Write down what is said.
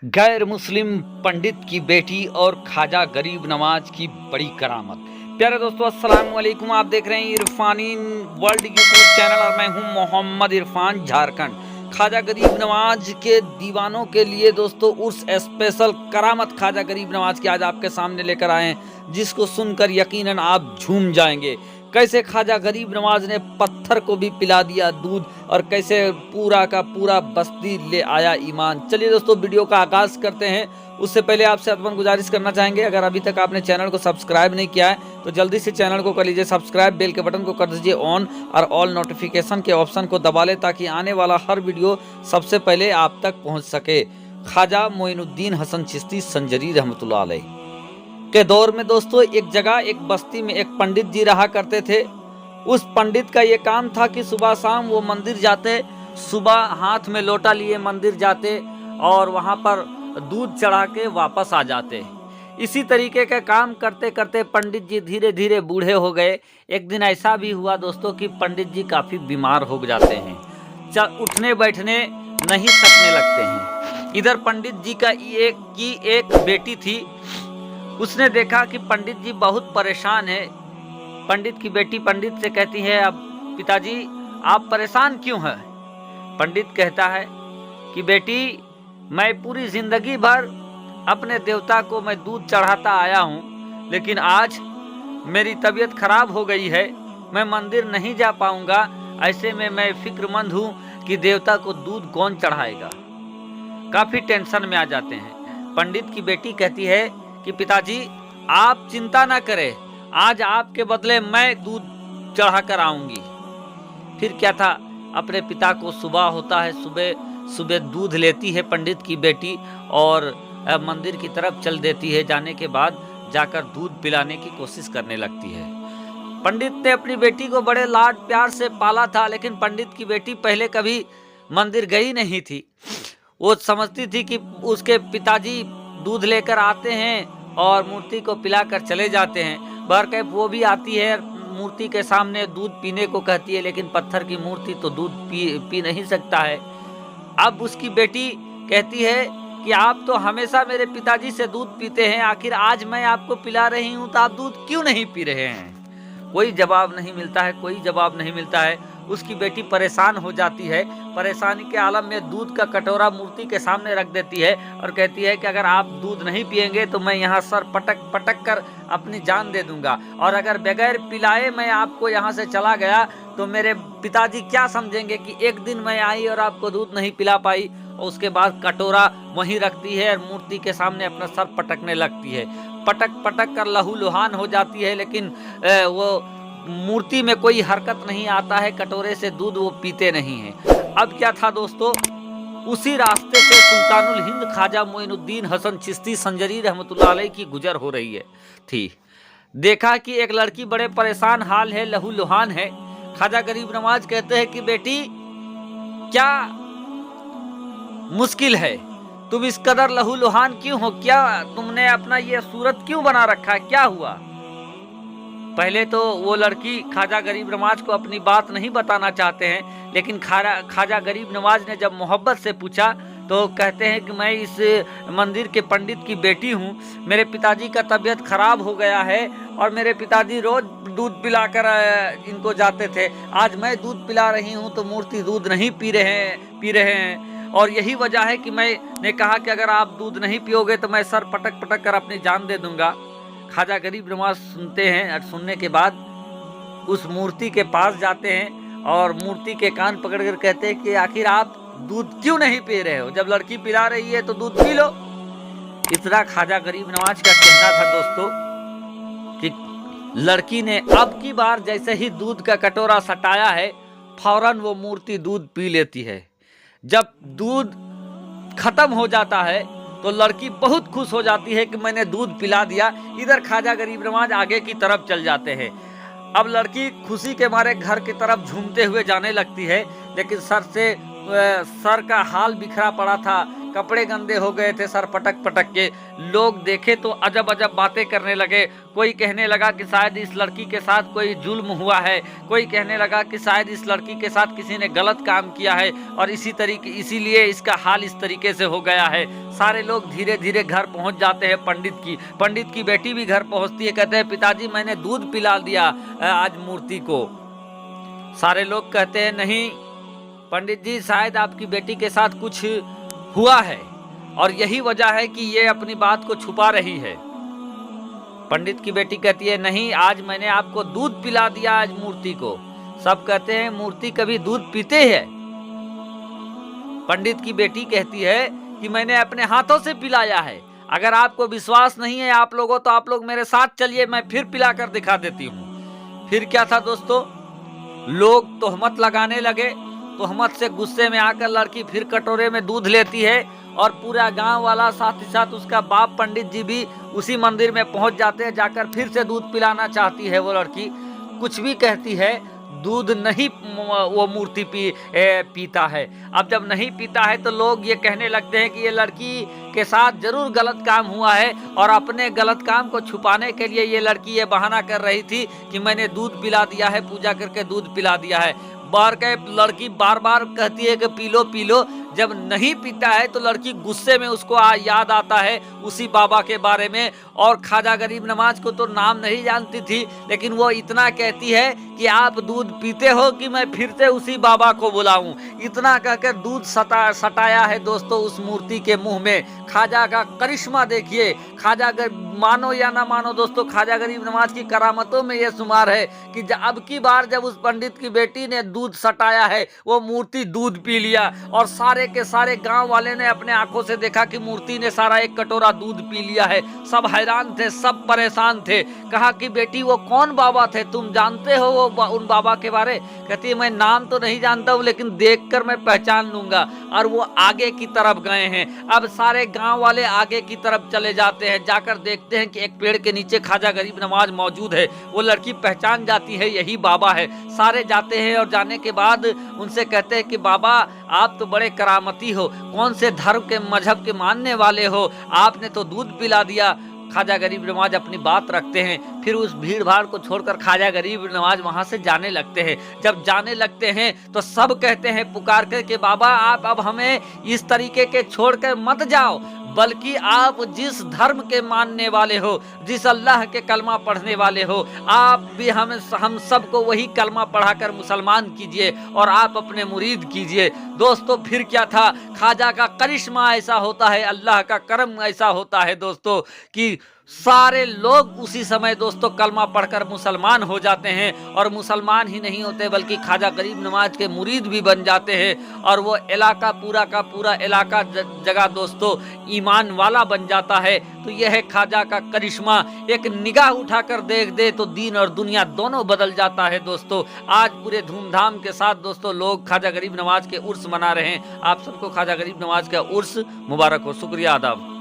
गैर मुस्लिम पंडित की बेटी और ख्वाजा गरीब नवाज की बड़ी करामत। प्यारे दोस्तों, अस्सलाम वालेकुम। आप देख रहे हैं इरफानी वर्ल्ड यूट्यूब चैनल और मैं हूं मोहम्मद इरफान, झारखंड। ख्वाजा गरीब नवाज के दीवानों के लिए दोस्तों उर्स स्पेशल करामत ख्वाजा गरीब नवाज की आज आपके सामने लेकर आए हैं, जिसको सुनकर यकीनन आप झूम जाएंगे। कैसे ख्वाजा गरीब नवाज ने पत्थर को भी पिला दिया दूध और कैसे पूरा का पूरा बस्ती ले आया ईमान। चलिए दोस्तों, वीडियो का आगाज करते हैं। उससे पहले आपसे अदबन गुजारिश करना चाहेंगे, अगर अभी तक आपने चैनल को सब्सक्राइब नहीं किया है तो जल्दी से चैनल को कर लीजिए सब्सक्राइब, बेल के बटन को कर दीजिए ऑन और ऑल नोटिफिकेशन के ऑप्शन को दबा लें ताकि आने वाला हर वीडियो सबसे पहले आप तक पहुँच सके। ख्वाजा मोइनुद्दीन हसन चिश्ती संजरी रहमतुल्लाह अलैह के दौर में दोस्तों एक जगह एक बस्ती में एक पंडित जी रहा करते थे। उस पंडित का ये काम था कि सुबह शाम वो मंदिर जाते, सुबह हाथ में लोटा लिए मंदिर जाते और वहाँ पर दूध चढ़ा के वापस आ जाते। इसी तरीके का काम करते करते पंडित जी धीरे धीरे बूढ़े हो गए। एक दिन ऐसा भी हुआ दोस्तों कि पंडित जी काफ़ी बीमार हो जाते हैं, उठने बैठने नहीं सकने लगते हैं। इधर पंडित जी का एक बेटी थी। उसने देखा कि पंडित जी बहुत परेशान है। पंडित की बेटी पंडित से कहती है, अब पिताजी आप परेशान क्यों हैं? पंडित कहता है कि बेटी, मैं पूरी जिंदगी भर अपने देवता को मैं दूध चढ़ाता आया हूँ, लेकिन आज मेरी तबीयत खराब हो गई है, मैं मंदिर नहीं जा पाऊंगा। ऐसे में मैं फिक्रमंद हूँ कि देवता को दूध कौन चढ़ाएगा। काफ़ी टेंशन में आ जाते हैं। पंडित की बेटी कहती है कि पिताजी आप चिंता ना करें, आज आपके बदले मैं दूध चढ़ा कर आऊँगी। फिर क्या था, अपने पिता को सुबह होता है, सुबह सुबह दूध लेती है पंडित की बेटी और मंदिर की तरफ चल देती है। जाने के बाद जाकर दूध पिलाने की कोशिश करने लगती है। पंडित ने अपनी बेटी को बड़े लाड प्यार से पाला था, लेकिन पंडित की बेटी पहले कभी मंदिर गई नहीं थी। वो समझती थी कि उसके पिताजी दूध लेकर आते हैं और मूर्ति को पिलाकर चले जाते हैं। बहरकैफ वो भी आती है, मूर्ति के सामने दूध पीने को कहती है, लेकिन पत्थर की मूर्ति तो दूध पी नहीं सकता है। अब उसकी बेटी कहती है कि आप तो हमेशा मेरे पिताजी से दूध पीते हैं, आखिर आज मैं आपको पिला रही हूँ तो आप दूध क्यों नहीं पी रहे हैं? कोई जवाब नहीं मिलता है, कोई जवाब नहीं मिलता है। उसकी बेटी परेशान हो जाती है। परेशानी के आलम में दूध का कटोरा मूर्ति के सामने रख देती है और कहती है कि अगर आप दूध नहीं पिएंगे तो मैं यहाँ सर पटक पटक कर अपनी जान दे दूंगा, और अगर बगैर पिलाए मैं आपको यहाँ से चला गया तो मेरे पिताजी क्या समझेंगे कि एक दिन मैं आई और आपको दूध नहीं पिला पाई। और उसके बाद कटोरा वहीं रखती है और मूर्ति के सामने अपना सर पटकने लगती है। पटक पटक कर लहूलुहान हो जाती है, लेकिन वो मूर्ति में कोई हरकत नहीं आता है, कटोरे से दूध वो पीते नहीं हैं। अब क्या था दोस्तों, उसी रास्ते से सुल्तानुल हिंद ख्वाजा मोइनुद्दीन हसन चिश्ती संजरी रहमतुल्लाह अलैह की गुजर हो रही थी। देखा कि एक लड़की बड़े परेशान हाल है, लहूलुहान है। ख्वाजा गरीब नवाज कहते हैं कि बेटी क्या मुश्किल है, तुम इस कदर लहूलुहान क्यों हो? क्या तुमने अपना ये सूरत क्यों बना रखा है? क्या हुआ? पहले तो वो लड़की ख्वाजा गरीब नवाज को अपनी बात नहीं बताना चाहते हैं, लेकिन ख्वाजा गरीब नवाज ने जब मोहब्बत से पूछा तो कहते हैं कि मैं इस मंदिर के पंडित की बेटी हूँ, मेरे पिताजी का तबीयत खराब हो गया है और मेरे पिताजी रोज दूध पिलाकर इनको जाते थे। आज मैं दूध पिला रही हूँ तो मूर्ति दूध नहीं पी रहे हैं और यही वजह है कि मैंने कहा कि अगर आप दूध नहीं पियोगे तो मैं सर पटक पटक कर अपनी जान दे दूंगा। ख्वाजा गरीब नवाज सुनते हैं और सुनने के बाद उस मूर्ति के पास जाते हैं और मूर्ति के कान पकड़कर कहते हैं कि आखिर आप दूध क्यों नहीं पी रहे हो? जब लड़की पिला रही है तो दूध पी लो। इतना ख्वाजा गरीब नवाज का कहना था दोस्तों कि लड़की ने अब की बार जैसे ही दूध का कटोरा सटाया है, फौरन वो मूर्ति दूध पी लेती है। जब दूध खत्म हो जाता है तो लड़की बहुत खुश हो जाती है कि मैंने दूध पिला दिया। इधर ख्वाजा गरीब नवाज आगे की तरफ चल जाते हैं। अब लड़की खुशी के मारे घर की तरफ झूमते हुए जाने लगती है, लेकिन सर का हाल बिखरा पड़ा था, कपड़े गंदे हो गए थे सर पटक पटक के। लोग देखे तो अजब अजब बातें करने लगे। कोई कहने लगा कि शायद इस लड़की के साथ कोई जुल्म हुआ है, कोई कहने लगा कि शायद इस लड़की के साथ किसी ने गलत काम किया है और इसीलिए इसका हाल इस तरीके से हो गया है। सारे लोग धीरे धीरे घर पहुंच जाते हैं। पंडित की बेटी भी घर पहुंचती है, कहते हैं पिताजी मैंने दूध पिला दिया आज मूर्ति को। सारे लोग कहते हैं नहीं पंडित जी, शायद आपकी बेटी के साथ कुछ हुआ है और यही वजह है कि ये अपनी बात को छुपा रही है। पंडित की बेटी कहती है नहीं, आज मैंने आपको दूध पिला दिया आज मूर्ति को। सब कहते हैं मूर्ति कभी दूध पीते हैं? पंडित की बेटी कहती है कि मैंने अपने हाथों से पिलाया है। अगर आपको विश्वास नहीं है आप लोगों, तो आप लोग मेरे साथ चलिए, मैं फिर पिलाकर दिखा देती हूँ। फिर क्या था दोस्तों, लोग तोहमत लगाने लगे। तोहमत से गुस्से में आकर लड़की फिर कटोरे में दूध लेती है और पूरा गांव वाला साथ ही साथ उसका बाप पंडित जी भी उसी मंदिर में पहुंच जाते हैं। जाकर फिर से दूध पिलाना चाहती है वो लड़की, कुछ भी कहती है, दूध नहीं वो मूर्ति पीता है। अब जब नहीं पीता है तो लोग ये कहने लगते हैं कि ये लड़की के साथ जरूर गलत काम हुआ है और अपने गलत काम को छुपाने के लिए ये लड़की ये बहाना कर रही थी कि मैंने दूध पिला दिया है, पूजा करके दूध पिला दिया है। लड़की बार बार कहती है कि पी लो पी लो। जब नहीं पीता है तो लड़की गुस्से में उसको याद आता है उसी बाबा के बारे में। और ख्वाजा गरीब नवाज को तो नाम नहीं जानती थी, लेकिन वो इतना कहती है कि आप दूध पीते हो कि मैं फिर से उसी बाबा को बुलाऊं। इतना कहकर दूध सटाया है दोस्तों उस मूर्ति के मुंह में। ख्वाजा का करिश्मा देखिए। ख्वाजा मानो या ना मानो दोस्तों, ख्वाजा गरीब नवाज की करामतों में यह शुमार है कि अब की बार जब उस पंडित की बेटी ने दूध सटाया है, वो मूर्ति दूध पी लिया और सारे के सारे गांव वाले ने अपने आंखों से देखा कि मूर्ति ने सारा एक कटोरा दूध पी लिया है। सब हैरान थे, सब परेशान थे। कहा कि बेटी वो कौन बाबा थे, तुम जानते हो वो उन बाबा के बारे? कहती है मैं नाम तो नहीं जानता हूँ, लेकिन देखकर मैं पहचान लूंगा। और वो आगे की तरफ गए हैं। अब सारे गांव वाले आगे की तरफ चले जाते हैं। जाकर देखते हैं कि एक पेड़ के नीचे ख्वाजा गरीब नवाज मौजूद है। वो लड़की पहचान जाती है यही बाबा है। सारे जाते हैं और जाने के बाद उनसे कहते हैं कि बाबा आप तो बड़े करामती हो, कौन से धर्म के मजहब के मानने वाले हो, आपने तो दूध पिला दिया। ख्वाजा गरीब नवाज अपनी बात रखते हैं। फिर उस भीड़ भाड़ को छोड़कर ख्वाजा गरीब नवाज वहां से जाने लगते हैं। जब जाने लगते हैं तो सब कहते हैं पुकार कर के बाबा आप अब हमें इस तरीके के छोड़कर मत जाओ, बल्कि आप जिस धर्म के मानने वाले हो, जिस अल्लाह के कलमा पढ़ने वाले हो, आप भी हम सबको वही कलमा पढ़ाकर मुसलमान कीजिए और आप अपने मुरीद कीजिए। दोस्तों फिर क्या था, ख्वाजा का करिश्मा ऐसा होता है, अल्लाह का करम ऐसा होता है दोस्तों कि सारे लोग उसी समय दोस्तों कलमा पढ़कर मुसलमान हो जाते हैं। और मुसलमान ही नहीं होते बल्कि ख्वाजा गरीब नवाज के मुरीद भी बन जाते हैं। और वो इलाका पूरा का पूरा इलाका जगह दोस्तों ईमान वाला बन जाता है। तो यह है ख्वाजा का करिश्मा। एक निगाह उठाकर देख दे तो दीन और दुनिया दोनों बदल जाता है दोस्तों। आज पूरे धूमधाम के साथ दोस्तों लोग ख्वाजा गरीब नवाज के उर्स मना रहे हैं। आप सबको ख्वाजा गरीब नवाज का उर्स मुबारक हो। शुक्रिया, आदाब।